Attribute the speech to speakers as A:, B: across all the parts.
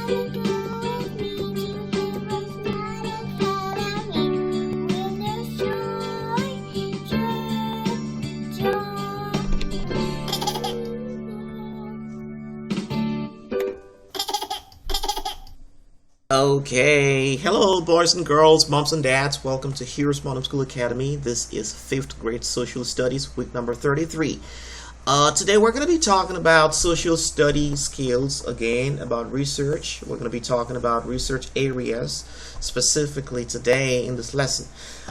A: Okay, hello boys and girls, moms and dads. Welcome to HeroesMart Academy. This is 5th grade social studies, week number 33. Today we're going to be talking about social study skills again, about research. We're going to be talking about research areas specifically today in this lesson.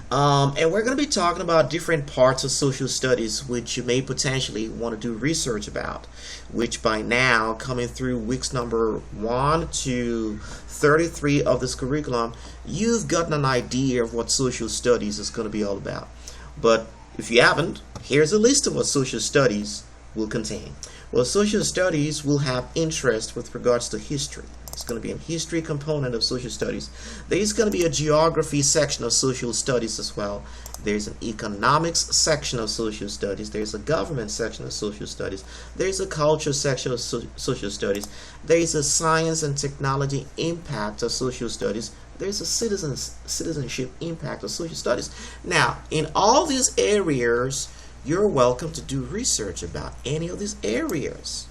A: And we're going to be talking about different parts of social studies which you may potentially want to do research about, which by now, coming through weeks number 1 to 33 of this curriculum, you've gotten an idea of what social studies is going to be all about. But if you haven't, here's a list of what social studies will contain. Well, social studies will have interest with regards to history. It's going to be a history component of social studies. There's going to be a geography section of social studies as well. There's an economics section of social studies. There's a government section of social studies. There's a culture section of social studies. There's a science and technology impact of social studies. There's a citizenship impact of social studies. Now, in all these areas, you're welcome to do research about any of these areas.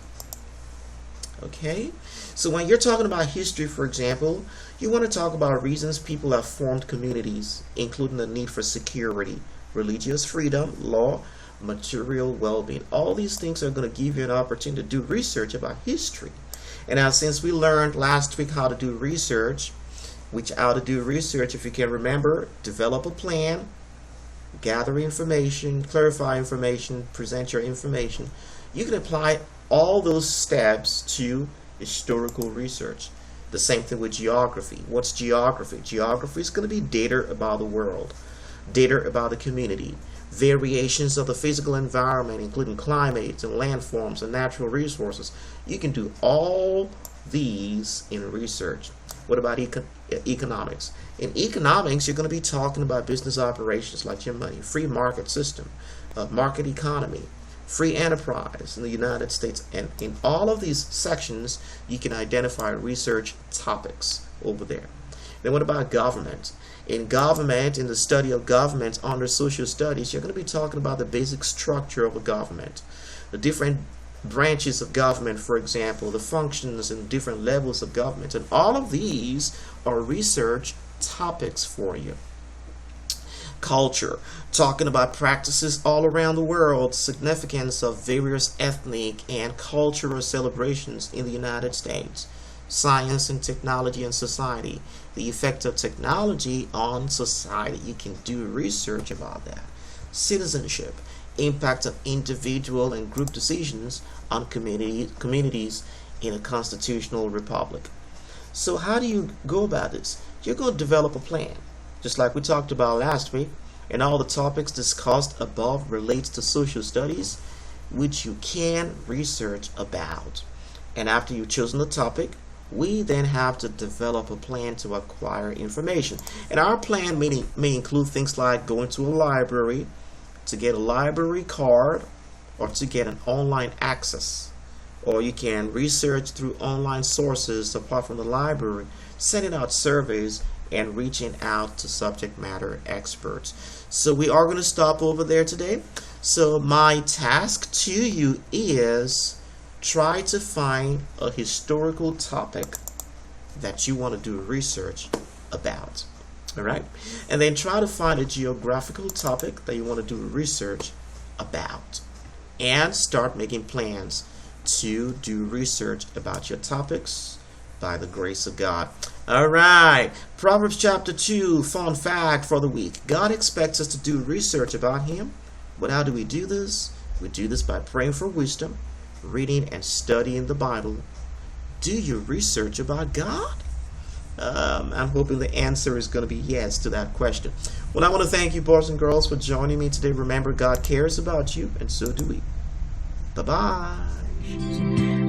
A: Okay? So when you're talking about history, for example, you want to talk about reasons people have formed communities, including the need for security, religious freedom, law, material well-being. All these things are going to give you an opportunity to do research about history. And now, since we learned last week how to do research, if you can remember, develop a plan, gather information, clarify information, present your information. You can apply all those steps to historical research. The same thing with geography. What's geography? Geography is going to be data about the world, data about the community, variations of the physical environment, including climates and landforms and natural resources. You can do all these in research. What about economics? In economics, you're going to be talking about business operations like your money, free market system, market economy, free enterprise in the United States. And in all of these sections, you can identify research topics over there. Then what about government? In government, in the study of government under social studies, you're going to be talking about the basic structure of a government, the different branches of government, for example, the functions and different levels of government. And all of these are research topics for you. Culture, talking about practices all around the world, significance of various ethnic and cultural celebrations in the United States. Science and technology and society, the effect of technology on society. You can do research about that. Citizenship, impact of individual and group decisions on communities in a constitutional republic. So how do you go about this? You're going to develop a plan, just like we talked about last week, and all the topics discussed above relates to social studies, which you can research about. And after you've chosen the topic, we then have to develop a plan to acquire information. And our plan may include things like going to a library, to get a library card, or to get an online access. Or you can research through online sources apart from the library, sending out surveys and reaching out to subject matter experts. So we are going to stop over there today. So my task to you is try to find a historical topic that you want to do research about. All right, and then try to find a geographical topic that you want to do research about, and start making plans to do research about your topics by the grace of God. All right, Proverbs chapter 2, fun fact for the week. God expects us to do research about Him. But how do we do this? We do this by praying for wisdom, reading and studying the Bible. Do you research about God? I'm hoping the answer is going to be yes to that question. Well, I want to thank you, boys and girls, for joining me today. Remember, God cares about you, and so do we. Bye-bye.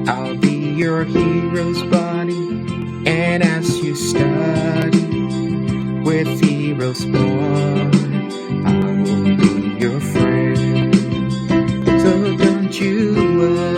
B: I'll be your hero's buddy, and as you study with HeroesMart, I will be your friend. So don't you worry.